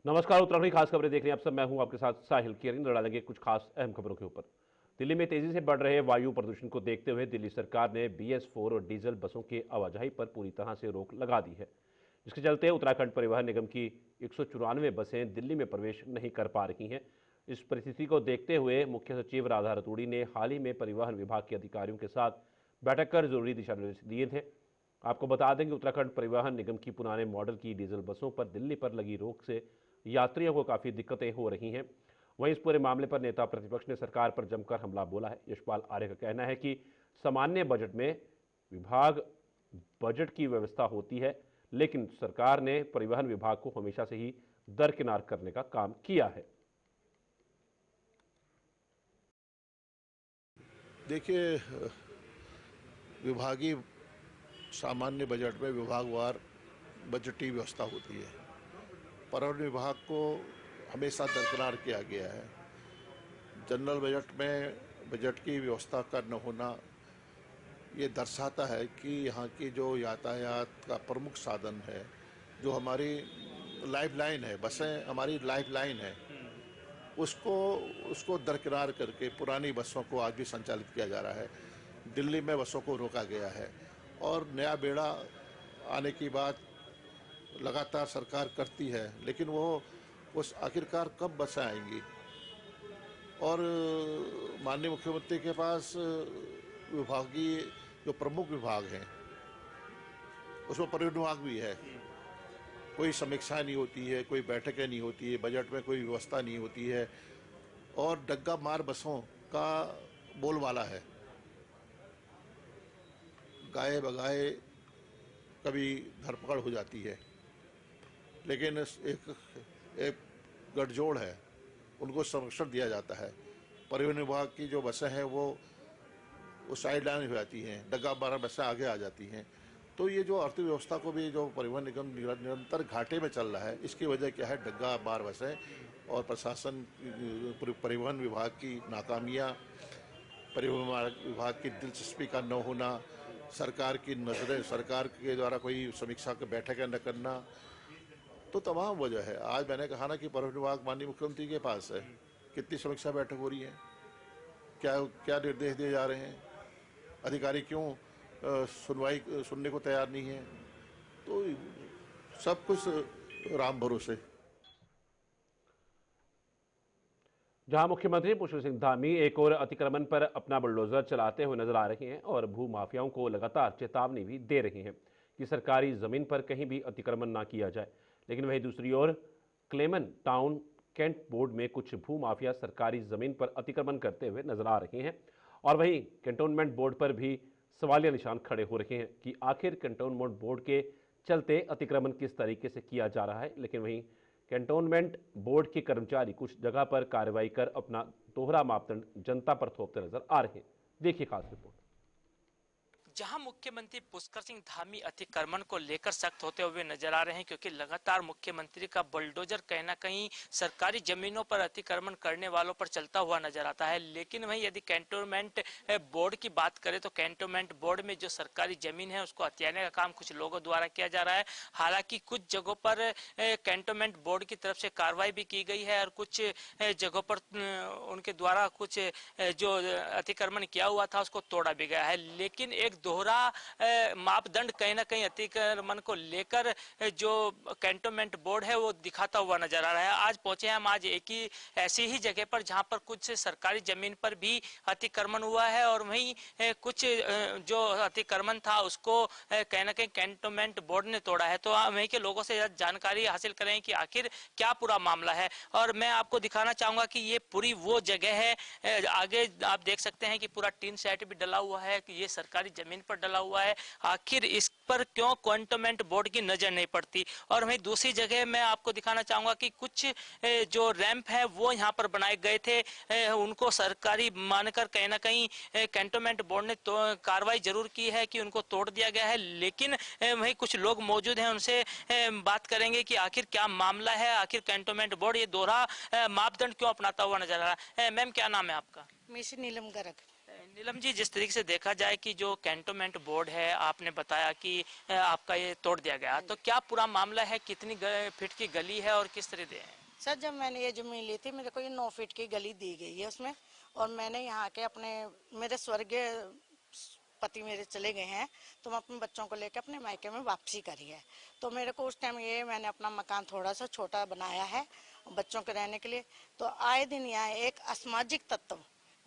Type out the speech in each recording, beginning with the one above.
नमस्कार। उत्तराखंड की खास खबरें देख रहे हैं आप सब। मैं हूं आपके साथ साहिल की। नजर डालेंगे कुछ खास अहम खबरों के ऊपर। दिल्ली में तेजी से बढ़ रहे वायु प्रदूषण को देखते हुए दिल्ली सरकार ने BS4 और डीजल बसों की आवाजाही पर पूरी तरह से रोक लगा दी है। इसके चलते उत्तराखंड परिवहन निगम की 194 बसें दिल्ली में प्रवेश नहीं कर पा रही हैं। इस परिस्थिति को देखते हुए मुख्य सचिव राधा रतूड़ी ने हाल ही में परिवहन विभाग के अधिकारियों के साथ बैठक कर जरूरी दिशा निर्देश दिए थे। आपको बता दें कि उत्तराखंड परिवहन निगम की पुराने मॉडल की डीजल बसों पर दिल्ली पर लगी रोक से यात्रियों को काफ़ी दिक्कतें हो रही हैं। वहीं इस पूरे मामले पर नेता प्रतिपक्ष ने सरकार पर जमकर हमला बोला है। यशपाल आर्य का कहना है कि सामान्य बजट में विभाग बजट की व्यवस्था होती है, लेकिन सरकार ने परिवहन विभाग को हमेशा से ही दरकिनार करने का काम किया है। देखिए, विभागीय सामान्य बजट में विभागवार बजटीय व्यवस्था होती है। परिवहन विभाग को हमेशा दरकिनार किया गया है। जनरल बजट में बजट की व्यवस्था का न होना ये दर्शाता है कि यहाँ की जो यातायात का प्रमुख साधन है, जो हमारी लाइफलाइन है, बसें हमारी लाइफलाइन है, उसको उसको दरकिनार करके पुरानी बसों को आज भी संचालित किया जा रहा है। दिल्ली में बसों को रोका गया है और नया बेड़ा आने की बात लगातार सरकार करती है, लेकिन वो उस आखिरकार कब बसें आएंगी। और माननीय मुख्यमंत्री के पास विभागीय जो प्रमुख विभाग हैं उसमें परिवहन विभाग भी है। कोई समीक्षा नहीं होती है, कोई बैठकें नहीं होती है, बजट में कोई व्यवस्था नहीं होती है और डग्गा मार बसों का बोलबाला है। गाए बगाए कभी धरपकड़ हो जाती है, लेकिन एक एक गठजोड़ है, उनको संरक्षण दिया जाता है। परिवहन विभाग की जो बसें हैं वो साइड लाइन हो जाती हैं, डग्गा मार बसें आगे आ जाती हैं। तो ये जो अर्थव्यवस्था को भी जो परिवहन निगम निरंतर घाटे में चल रहा है, इसकी वजह क्या है? डग्गा मार बसें और प्रशासन, परिवहन विभाग की नाकामियाँ, परिवहन विभाग की दिलचस्पी का न होना, सरकार की नज़रें, सरकार के द्वारा कोई समीक्षा की बैठकें न करना, तो तमाम वजह है। आज मैंने कहा ना कि परिवहन विभाग माननीय मुख्यमंत्री के पास है। कितनी समीक्षा बैठक हो रही है, क्या क्या निर्देश दिए जा रहे हैं, अधिकारी क्यों सुनवाई सुनने को तैयार नहीं है। तो सब कुछ राम भरोसे। जहां मुख्यमंत्री पुष्कर सिंह धामी एक और अतिक्रमण पर अपना बुलडोजर चलाते हुए नजर आ रहे हैं और भू माफियाओं को लगातार चेतावनी भी दे रहे हैं कि सरकारी जमीन पर कहीं भी अतिक्रमण ना किया जाए, लेकिन वहीं दूसरी ओर क्लेमन टाउन कैंट बोर्ड में कुछ भू माफिया सरकारी जमीन पर अतिक्रमण करते हुए नजर आ रहे हैं और वहीं कैंटोनमेंट बोर्ड पर भी सवालिया निशान खड़े हो रहे हैं कि आखिर कैंटोनमेंट बोर्ड के चलते अतिक्रमण किस तरीके से किया जा रहा है। लेकिन वहीं कैंटोनमेंट बोर्ड के कर्मचारी कुछ जगह पर कार्रवाई कर अपना दोहरा मापदंड जनता पर थोपते नजर आ रहे हैं। देखिए खास रिपोर्ट। जहां मुख्यमंत्री पुष्कर सिंह धामी अतिक्रमण को लेकर सख्त होते हुए नजर आ रहे हैं, क्योंकि लगातार मुख्यमंत्री का बुलडोजर कहीं ना कहीं सरकारी जमीनों पर अतिक्रमण करने वालों पर चलता हुआ नजर आता है। लेकिन वहीं यदि कैंटोनमेंट बोर्ड की बात करें तो कैंटोनमेंट बोर्ड में जो सरकारी जमीन है उसको हथियाने का काम कुछ लोगों द्वारा किया जा रहा है। हालांकि कुछ जगहों पर कैंटोनमेंट बोर्ड की तरफ से कार्रवाई भी की गई है और कुछ जगहों पर उनके द्वारा कुछ जो अतिक्रमण किया हुआ था उसको तोड़ा भी गया है। लेकिन एक दोहरा मापदंड कहीं ना कहीं अतिक्रमण को लेकर जो कैंटोनमेंट बोर्ड है वो दिखाता हुआ नजर आ रहा है। आज पहुंचे हैं हम आज एक ही ऐसी ही जगह पर जहां पर कुछ सरकारी जमीन पर भी अतिक्रमण हुआ है और वहीं कुछ जो अतिक्रमण था उसको कहीं ना कहीं कैंटोनमेंट बोर्ड ने तोड़ा है। तो वहीं के लोगों से जानकारी हासिल करें कि आखिर क्या पूरा मामला है। और मैं आपको दिखाना चाहूंगा कि ये पूरी वो जगह है, आगे आप देख सकते हैं कि पूरा टीन सेट भी डला हुआ है कि ये सरकारी जमीन पर डला हुआ है। आखिर इस पर क्यों कैंटोनमेंट बोर्ड की नजर नहीं पड़ती। और वहीं दूसरी जगह मैं आपको दिखाना चाहूंगा कि कुछ जो रैंप है वो यहाँ पर बनाए गए थे, उनको सरकारी मानकर कहीं ना कहीं कैंटोनमेंट बोर्ड ने तो कार्रवाई जरूर की है कि उनको तोड़ दिया गया है। लेकिन वहीं कुछ लोग मौजूद हैं, उनसे बात करेंगे कि आखिर क्या मामला है, आखिर कैंटोनमेंट बोर्ड ये दोहरा मापदंड क्यों अपनाता हुआ नजर आ रहा है। मैम क्या नाम है आपका? मिस नीलम गर्ग। नीलम जी, जिस तरीके से देखा जाए कि जो कैंटोनमेंट बोर्ड है, आपने बताया कि आपका ये तोड़ दिया गया, तो क्या पूरा मामला है, कितनी फीट की गली है और किस तरह है? सर, जब मैंने ये जमीन ली थी मेरे को ये 9 फीट की गली दी गई है उसमें, और मैंने यहाँ के अपने मेरे स्वर्गीय पति मेरे चले गए हैं, तो मैं अपने बच्चों को लेकर अपने मायके में वापसी करी है। तो मेरे को उस टाइम ये मैंने अपना मकान थोड़ा सा छोटा बनाया है बच्चों के रहने के लिए। तो आए दिन यहाँ एक असामाजिक तत्व,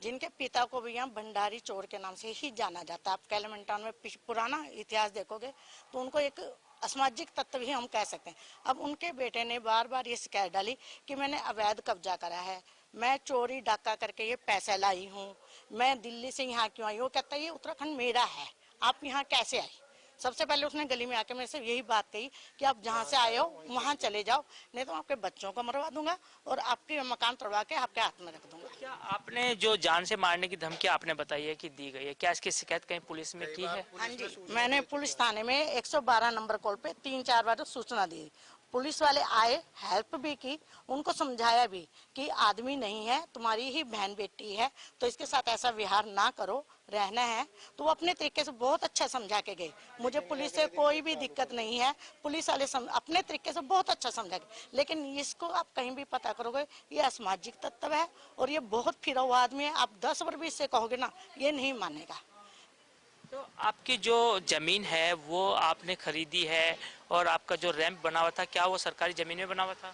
जिनके पिता को भी यहाँ भंडारी चोर के नाम से ही जाना जाता है, आप कैलमन टाउन में पुराना इतिहास देखोगे तो उनको एक असामाजिक तत्व ही हम कह सकते हैं। अब उनके बेटे ने बार बार ये शिकायत डाली कि मैंने अवैध कब्जा करा है, मैं चोरी डाका करके ये पैसे लाई हूँ, मैं दिल्ली से यहाँ क्यों आई। वो कहता है ये उत्तराखंड मेरा है, आप यहाँ कैसे आई। सबसे पहले उसने गली में आके मेरे से यही बात कही कि आप जहाँ से आए हो वहाँ चले जाओ, नहीं तो आपके बच्चों को मरवा दूंगा और आपके मकान तोड़वा के आपके हाथ में रख दूंगा। क्या आपने जो जान से मारने की धमकी आपने बताई है कि दी गई है, क्या इसकी शिकायत कहीं पुलिस में की है? हाँ जी, मैंने पुलिस थाने में 112 नंबर कॉल पे 3-4 बार सूचना दी। पुलिस वाले आए, हेल्प भी की, उनको समझाया भी कि आदमी नहीं है, तुम्हारी ही बहन बेटी है, तो इसके साथ ऐसा व्यवहार ना करो, रहना है। तो वो अपने तरीके से बहुत अच्छा समझा के गए। मुझे पुलिस से कोई भी दिक्कत नहीं है, पुलिस वाले अपने तरीके से बहुत अच्छा समझा गए। लेकिन इसको आप कहीं भी पता करोगे ये असामाजिक तत्व है और ये बहुत फिरा हुआ आदमी है। आप 10 बार भी इससे कहोगे ना, ये नहीं मानेगा। तो आपकी जो जमीन है वो आपने खरीदी है और आपका जो रैंप बना हुआ था, क्या वो सरकारी जमीन में बना हुआ था?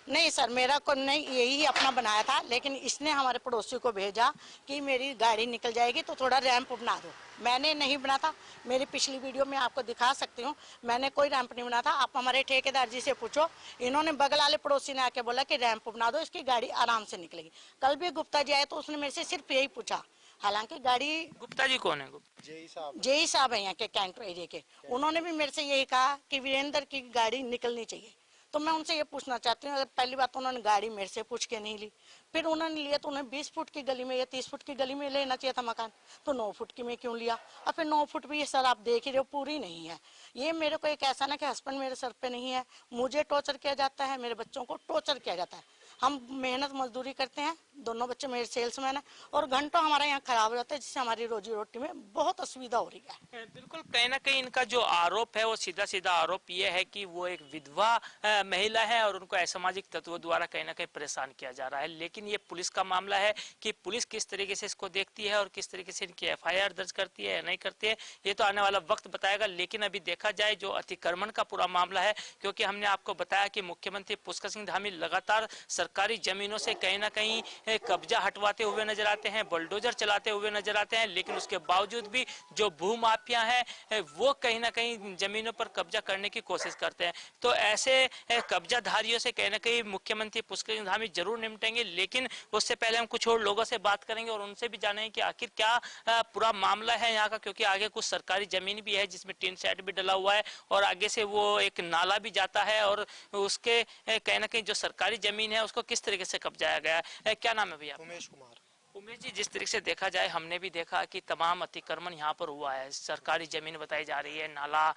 नहीं सर, मेरा को नहीं, यही अपना बनाया था, लेकिन इसने हमारे पड़ोसी को भेजा कि मेरी गाड़ी निकल जाएगी तो थोड़ा रैंप बना दो। मैंने नहीं बना था, मेरी पिछली वीडियो में आपको दिखा सकती हूँ, मैंने कोई रैंप नहीं बना था। आप हमारे ठेकेदार जी से पूछो, इन्होंने बगल वाले पड़ोसी ने आके बोला कि रैंप बना दो, इसकी गाड़ी आराम से निकलेगी। कल भी गुप्ता जी आए तो उसने मेरे से सिर्फ यही पूछा, हालांकि गाड़ी। गुप्ता जी कौन है? जेई साहब है यहाँ के कैंट एरिया के, उन्होंने भी मेरे से यही कहा कि वीरेंद्र की गाड़ी निकलनी चाहिए। तो मैं उनसे ये पूछना चाहती हूँ, अगर पहली बात तो उन्होंने गाड़ी मेरे से पूछ के नहीं ली, फिर उन्होंने लिया तो उन्हें 20 फुट की गली में या 30 फुट की गली में लेना चाहिए था मकान, तो 9 फुट की में क्यों लिया। और फिर 9 फुट भी ये सर आप देख ही रहे हो पूरी नहीं है। ये मेरे को एक ऐसा ना कि हस्बैंड मेरे सर पे नहीं है, मुझे टॉर्चर किया जाता है, मेरे बच्चों को टॉर्चर किया जाता है। हम मेहनत मजदूरी करते हैं, दोनों बच्चे मेरे सेल्समैन है, और घंटों हमारा यहाँ खराब हो जाता है, जिससे हमारी रोजी रोटी में बहुत असुविधा हो रही है। बिल्कुल, कहीं ना कहीं इनका जो आरोप है वो सीधा सीधा आरोप ये है कि वो एक विधवा महिला है और उनको असामाजिक तत्वों द्वारा कहीं ना कहीं परेशान किया जा रहा है। लेकिन ये पुलिस का मामला है कि पुलिस किस तरीके से इसको देखती है और किस तरीके से इनकी FIR दर्ज करती है या नहीं करती है, ये तो आने वाला वक्त बताएगा। लेकिन अभी देखा जाए जो अतिक्रमण का पूरा मामला है, क्योंकि हमने आपको बताया कि मुख्यमंत्री पुष्कर सिंह धामी लगातार सरकारी जमीनों से कहीं ना कहीं कब्जा हटवाते हुए नजर आते हैं, बुलडोजर चलाते हुए नजर आते हैं, लेकिन उसके बावजूद भी जो भू माफिया है वो कहीं ना कहीं जमीनों पर कब्जा करने की कोशिश करते हैं। तो ऐसे कब्जाधारियों से कहीं ना कहीं मुख्यमंत्री पुष्कर सिंह धामी जरूर निपटेंगे। लेकिन उससे पहले हम कुछ और लोगों से बात करेंगे और उनसे भी जानेंगे कि आखिर क्या पूरा मामला है यहाँ का, क्योंकि आगे कुछ सरकारी जमीन भी है जिसमें टीन शेड भी डला हुआ है और आगे से वो एक नाला भी जाता है और उसके कहीं ना कहीं जो सरकारी जमीन है उसको किस तरीके से कब्जाया गया है। क्या नाम है भैया? उमेश कुमार। उमेश जी, जिस तरीके से देखा जाए, हमने भी देखा कि तमाम अतिक्रमण यहाँ पर हुआ है, सरकारी जमीन बताई जा रही है, नाला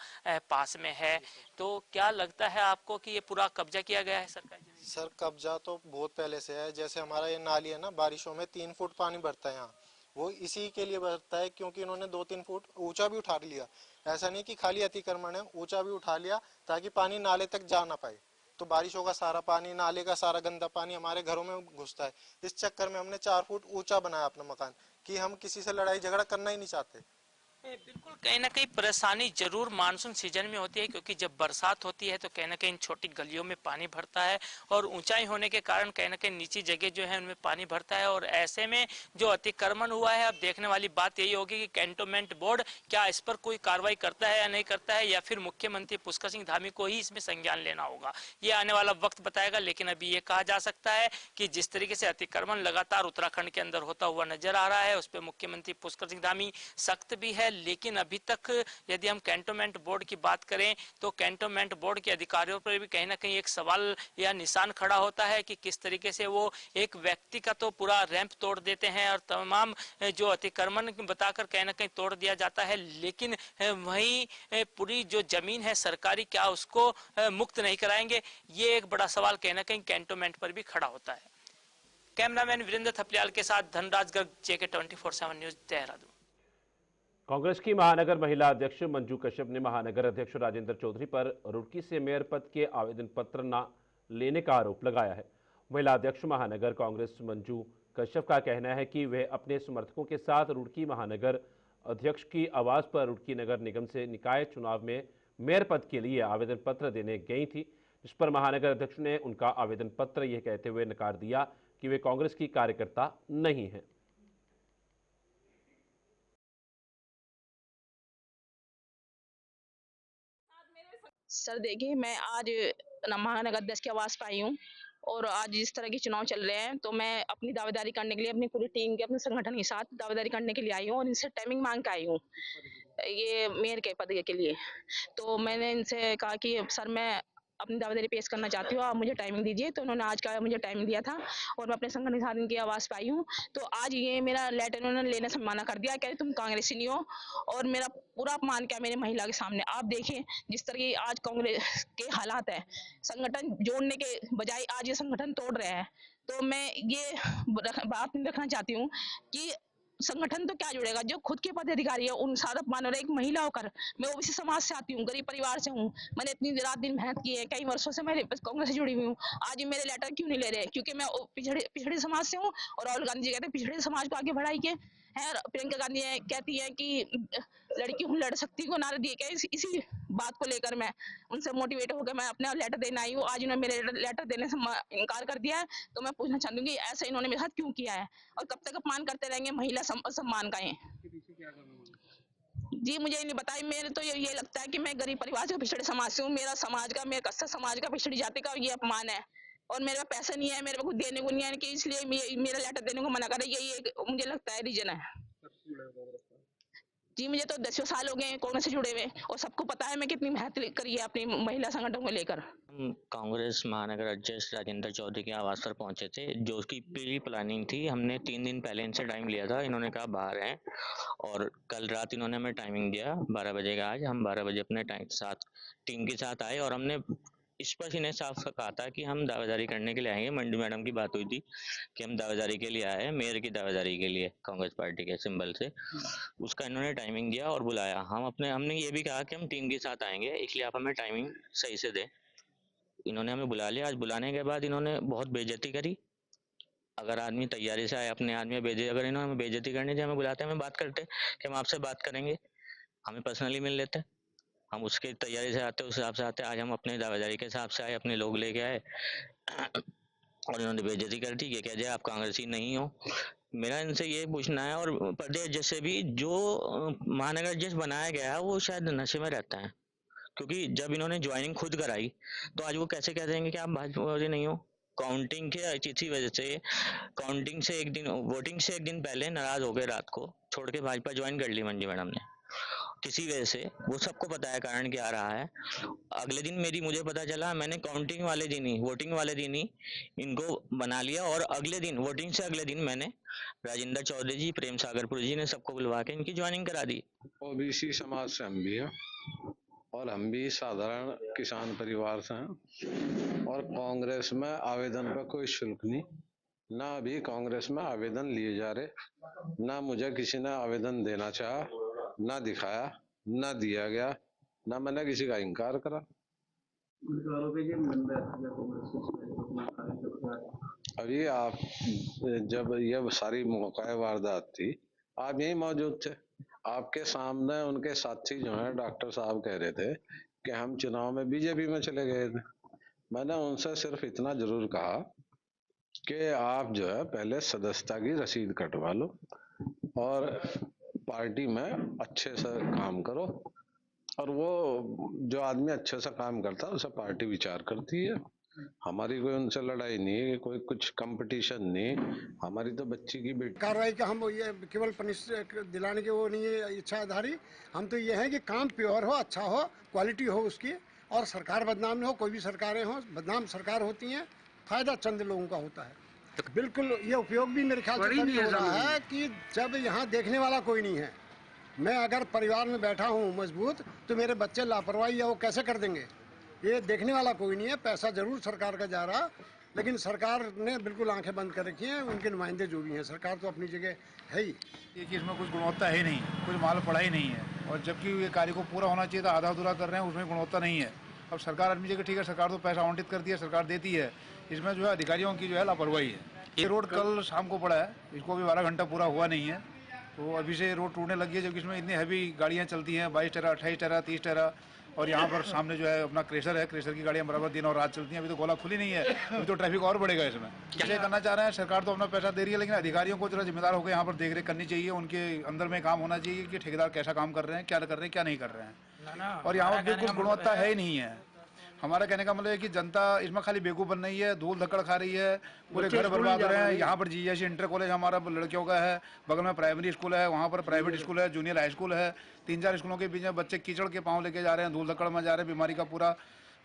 पास में है, तो क्या लगता है आपको कि ये पूरा कब्जा किया गया है सरकारी जमीन? सर, कब्जा तो बहुत पहले से है। जैसे हमारा ये नाली है ना, बारिशों में 3 फुट पानी भरता है यहाँ, वो इसी के लिए भरता है क्योंकि इन्होंने 2-3 फुट ऊंचा भी उठा लिया। ऐसा नहीं कि खाली अतिक्रमण है, ऊंचा भी उठा लिया ताकि पानी नाले तक जा ना पाए। तो बारिशों का सारा पानी, नाले का सारा गंदा पानी हमारे घरों में घुसता है। इस चक्कर में हमने 4 फुट ऊंचा बनाया अपना मकान कि हम किसी से लड़ाई झगड़ा करना ही नहीं चाहते। बिल्कुल, कहीं ना कहीं परेशानी जरूर मानसून सीजन में होती है, क्योंकि जब बरसात होती है तो कहीं ना कहीं छोटी गलियों में पानी भरता है और ऊंचाई होने के कारण कहीं ना कहीं नीची जगह जो है उनमें पानी भरता है। और ऐसे में जो अतिक्रमण हुआ है, अब देखने वाली बात यही होगी कि कैंटोनमेंट बोर्ड क्या इस पर कोई कार्रवाई करता है या नहीं करता है, या फिर मुख्यमंत्री पुष्कर सिंह धामी को ही इसमें संज्ञान लेना होगा, ये आने वाला वक्त बताएगा। लेकिन अभी ये कहा जा सकता है कि जिस तरीके से अतिक्रमण लगातार उत्तराखंड के अंदर होता हुआ नजर आ रहा है, उस पर मुख्यमंत्री पुष्कर सिंह धामी सख्त भी है। लेकिन अभी तक यदि हम कैंटोनमेंट बोर्ड की बात करें तो कैंटोनमेंट बोर्ड के अधिकारियों पर भी कहीं ना कहीं एक सवाल या निशान खड़ा होता है कि किस तरीके से वो एक व्यक्ति का तो पूरा रैंप तोड़ देते हैं और तमाम जो अतिक्रमण बताकर कहीं ना कहीं तोड़ दिया जाता है, लेकिन वहीं पूरी जो जमीन है सरकारी, क्या उसको मुक्त नहीं कराएंगे? ये एक बड़ा सवाल कहीं ना कहीं कैंटोनमेंट पर भी खड़ा होता है। कैमरामैन वीरेंद्र थपलियाल के साथ धनराज गर्ग, JK 24/7 न्यूज, देहरादून। कांग्रेस की महानगर महिला अध्यक्ष मंजू कश्यप ने महानगर अध्यक्ष राजेंद्र चौधरी पर रुड़की से मेयर पद के आवेदन पत्र न लेने का आरोप लगाया है। महिला अध्यक्ष महानगर कांग्रेस मंजू कश्यप का कहना है कि वे अपने समर्थकों के साथ रुड़की महानगर अध्यक्ष की आवाज पर रुड़की नगर निगम से निकाय चुनाव में मेयर पद के लिए आवेदन पत्र देने गई थी, जिस पर महानगर अध्यक्ष ने उनका आवेदन पत्र यह कहते हुए नकार दिया कि वे कांग्रेस की कार्यकर्ता नहीं हैं। सर देखिए, मैं आज महानगर अध्यक्ष के आवास पर आई हूँ और आज जिस तरह के चुनाव चल रहे हैं तो मैं अपनी दावेदारी करने के लिए अपनी पूरी टीम के अपने संगठन के साथ दावेदारी करने के लिए आई हूँ और इनसे टाइमिंग मांग के आई हूँ ये मेयर के पद के लिए। तो मैंने इनसे कहा कि सर मैं अपनी दावेदारी पेश करना चाहती हूँ, आप मुझे टाइमिंग दीजिए। तो उन्होंने आज का मुझे टाइमिंग दिया था और मैं अपने संगठन के साथ इनकी आवाज पे आई हूँ। तो आज ये मेरा लेटर उन्होंने लेने से मना कर दिया, कह रहे तुम कांग्रेसी नहीं हो और मेरा पूरा अपमान किया मेरे महिला के सामने। आप देखिए जिस तरह की आज कांग्रेस के हालात है, संगठन जोड़ने के बजाय आज ये संगठन तोड़ रहे हैं। तो मैं ये बात रखना चाहती हूँ कि संगठन तो क्या जुड़ेगा, जो खुद के पदाधिकारी है उन सारा मान रहे। एक महिला होकर मैं ओबीसी समाज से आती हूँ, गरीब परिवार से हूँ, मैंने इतनी रात दिन मेहनत की है, कई वर्षों से मैं कांग्रेस से जुड़ी हुई हूँ। आज मेरे लेटर क्यों नहीं ले रहे? क्योंकि मैं पिछड़े समाज से हूँ और राहुल गांधी जी कहते हैं पिछड़े समाज को आगे बढ़ाई के है। प्रियंका गांधी कहती है कि लड़की हूँ लड़ सकती को नारा दिए क्या? इसी बात को लेकर मैं उनसे मोटिवेट होकर मैं अपना लेटर देने आई हूँ। आज इन्होंने मेरे लेटर देने से इनकार कर दिया है। तो मैं पूछना चाहती हूँ कि ऐसा इन्होंने मेरे साथ क्यों किया है और कब तक अपमान करते रहेंगे महिला सम्मान का? जी मुझे नहीं बताई। मेरे तो ये लगता है कि मैं गरीब परिवार से पिछड़े समाज से हूँ। मेरा समाज का, मेरे कस्सा समाज का, पिछड़ी जाति का ये अपमान है और मेरे पास पैसा नहीं है, मेरे पास कुछ देने को नहीं है कि इसलिए मेरा लेटर देने को मना करे। यही मुझे लगता है रीजन है। जी मुझे तो 10 साल हो गए कांग्रेस से जुड़े हुए और सबको पता है मैं कितनी मेहनत करी है अपनी महिला संगठन को लेकर। हम कांग्रेस महानगर अध्यक्ष राजेंद्र चौधरी के आवास पर पहुंचे थे, जो उसकी प्री प्लानिंग थी। हमने 3 दिन पहले इनसे टाइम लिया था, इन्होंने कहा बाहर हैं और कल रात इन्होंने हमें टाइमिंग दिया 12 बजे का। आज हम 12 बजे अपने टीम के साथ आए और हमने स्पष्ट इन्हें साफ कहा था कि हम दावेदारी करने के लिए आएंगे। मंडी मैडम की बात हुई थी कि हम दावेदारी के लिए आए हैं, मेयर की दावेदारी के लिए कांग्रेस पार्टी के सिंबल से। उसका इन्होंने टाइमिंग दिया और बुलाया। हमने ये भी कहा कि हम टीम के साथ आएंगे, इसलिए आप हमें टाइमिंग सही से दें। इन्होंने हमें बुला लिया। आज बुलाने के बाद इन्होंने बहुत बेइज्जती करी। अगर आदमी तैयारी से आए अपने आदमी अगर इन्होंने हमें बेइज्जती करनी थी, हमें बुलाते, हमें बात करते कि हम आपसे बात करेंगे, हमें पर्सनली मिल लेते। हम उसके तैयारी से आते, उस हिसाब से आते। आज हम अपने दावेदारी के हिसाब से आए, अपने लोग लेके आए और इन्होंने बेइज्जती कर दी कि कह दिया आप कांग्रेसी नहीं हो। मेरा इनसे ये पूछना है, और प्रदेश जैसे भी जो महानगर अध्यक्ष बनाया गया है वो शायद नशे में रहता है, क्योंकि जब इन्होंने ज्वाइनिंग खुद कराई तो आज वो कैसे कह देंगे कि आप भाजपा वाले नहीं हो। काउंटिंग के इसी वजह से, काउंटिंग से एक दिन, वोटिंग से एक दिन पहले नाराज हो गए, रात को छोड़ के भाजपा ज्वाइन कर ली मंडी मैडम ने। किसी वजह से वो सबको पता है कारण क्या रहा है। अगले दिन मुझे पता चला, मैंने काउंटिंग वाले दिन ही, वोटिंग वाले दिन ही इनको बना लिया और अगले दिन, वोटिंग से अगले दिन मैंने राजेंद्र चौधरी जी, प्रेम सागरपुर जी ने सबको बुलवा के इनकी ज्वाइनिंग करा दी। ओबीसी समाज से हम भी हैं और हम भी साधारण किसान परिवार से हैं और कांग्रेस में आवेदन पर कोई शुल्क नहीं, ना अभी कांग्रेस में आवेदन लिए जा रहे, ना मुझे किसी ने आवेदन देना चाहा, ना दिखाया, ना दिया गया, ना मैंने किसी का इनकार करा। अभी आप जब ये सारी मौका वारदात थी, आप यही मौजूद थे। आपके सामने उनके साथी जो हैं डॉक्टर साहब कह रहे थे कि हम चुनाव में बीजेपी में चले गए थे। मैंने उनसे सिर्फ इतना जरूर कहा कि आप जो है पहले सदस्यता की रसीद कटवा लो और पार्टी में अच्छे से काम करो, और वो जो आदमी अच्छे से काम करता है उसे पार्टी विचार करती है। हमारी कोई उनसे लड़ाई नहीं है, कोई कुछ कंपटीशन नहीं। हमारी तो बच्ची की बेटी कार्रवाई का हम ये केवल पनिश दिलाने के वो नहीं है इच्छाधारी। हम तो ये है कि काम प्योर हो, अच्छा हो, क्वालिटी हो उसकी, और सरकार बदनाम न हो। कोई भी सरकारें हो, बदनाम सरकार होती हैं, फायदा चंद लोगों का होता है। बिल्कुल ये उपयोग भी मेरे ख्याल से तभी हो रहा है कि जब यहाँ देखने वाला कोई नहीं है। मैं अगर परिवार में बैठा हूँ मजबूत, तो मेरे बच्चे लापरवाही है वो कैसे कर देंगे? ये देखने वाला कोई नहीं है। पैसा जरूर सरकार का जा रहा, लेकिन सरकार ने बिल्कुल आंखें बंद कर रखी हैं। उनके नुमाइंदे जो भी हैं, सरकार तो अपनी जगह है ही। ये कि इसमें कुछ गुणवत्ता है नहीं, कुछ माल पड़ा ही नहीं है, और जबकि ये कार्य को पूरा होना चाहिए था, आधा अधूरा कर रहे हैं, उसमें गुणवत्ता नहीं है। अब सरकार अपनी जगह ठीक है, सरकार तो पैसा आवंटित करती है, सरकार देती है, इसमें जो है अधिकारियों की जो है लापरवाही है। ये रोड कल शाम को पड़ा है, इसको भी 12 घंटा पूरा हुआ नहीं है, तो अभी से रोड टूटने लगी है, जबकि इसमें इतनी हैवी गाड़ियाँ चलती हैं, 22 टेरा, 28 टेरा, 30 टेरा, और यहाँ पर सामने जो है अपना क्रेशर है, क्रेशर की गाड़ियाँ बराबर दिन और रात चलती हैं। अभी तो गोला खुली नहीं है, अभी तो ट्रैफिक और बढ़ेगा इसमें। क्या करना चाह रहे हैं, सरकार तो अपना पैसा दे रही है, लेकिन अधिकारियों को जरा जिम्मेदार होकर यहाँ पर देख रेख करनी चाहिए। उनके अंदर में काम होना चाहिए कि ठेकेदार कैसा काम कर रहे हैं, क्या कर रहे हैं, क्या नहीं कर रहे हैं। और यहाँ पर बिल्कुल गुणवत्ता है ही नहीं है। हमारा कहने का मतलब है कि जनता इसमें खाली बेवकूफ बन रही है, धूल धक्कड़ खा रही है, पूरे घर बर्बाद हो रहे हैं। यहाँ पर जीएससी इंटर कॉलेज हमारा लड़कियों का है, बगल में प्राइमरी स्कूल है, वहाँ पर प्राइवेट स्कूल है, जूनियर हाई स्कूल है, 3-4 स्कूलों के बीच में बच्चे कीचड़ के पाँव लेके जा रहे हैं, धूल धक्कड़ में जा रहे हैं, बीमारी का पूरा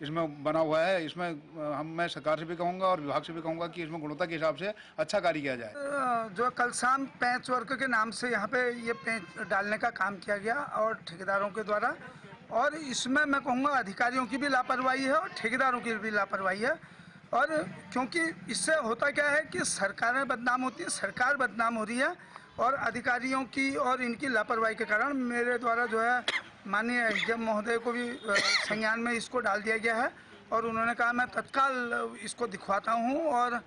इसमें बना हुआ है। इसमें मैं सरकार से भी कहूँगा और विभाग से भी कहूँगा कि इसमें गुणवत्ता के हिसाब से अच्छा कार्य किया जाए। जो कल शाम पैंच वर्क के नाम से यहाँ पे ये पैंच डालने का काम किया गया और ठेकेदारों के द्वारा, और इसमें मैं कहूँगा अधिकारियों की भी लापरवाही है और ठेकेदारों की भी लापरवाही है। और क्योंकि इससे होता क्या है कि सरकारें बदनाम होती हैं, सरकार बदनाम हो रही है, और अधिकारियों की और इनकी लापरवाही के कारण मेरे द्वारा जो है माननीय एसडीएम महोदय को भी संज्ञान में इसको डाल दिया गया है, और उन्होंने कहा मैं तत्काल इसको दिखवाता हूँ। और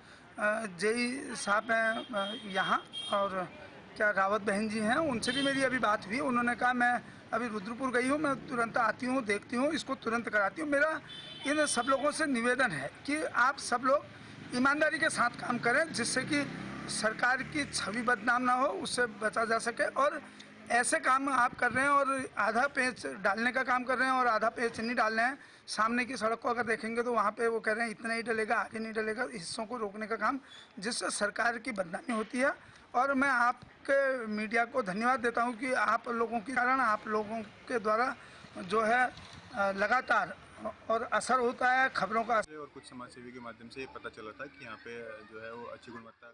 जेई साहब हैं यहाँ, और क्या रावत बहन जी हैं, उनसे भी मेरी अभी बात हुई। उन्होंने कहा मैं अभी रुद्रपुर गई हूँ, मैं तुरंत आती हूँ, देखती हूँ, इसको तुरंत कराती हूँ। मेरा इन सब लोगों से निवेदन है कि आप सब लोग ईमानदारी के साथ काम करें, जिससे कि सरकार की छवि बदनाम ना हो, उससे बचा जा सके। और ऐसे काम आप कर रहे हैं और आधा पेच डालने का काम कर रहे हैं और आधा पेच नहीं डाल रहे हैं। सामने की सड़क को अगर देखेंगे तो वहाँ पे वो कह रहे हैं इतना ही डलेगा, आगे नहीं डलेगा, हिस्सों को रोकने का काम, जिससे सरकार की बदनामी होती है। और मैं आपके मीडिया को धन्यवाद देता हूं कि आप लोगों के कारण, आप लोगों के द्वारा जो है लगातार और असर होता है खबरों का। और कुछ समाजसेवी के माध्यम से ये पता चला था कि यहाँ पे जो है वो अच्छी गुणवत्ता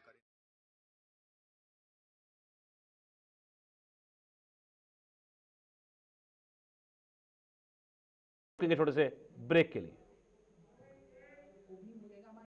छोटे से ब्रेक के लिए।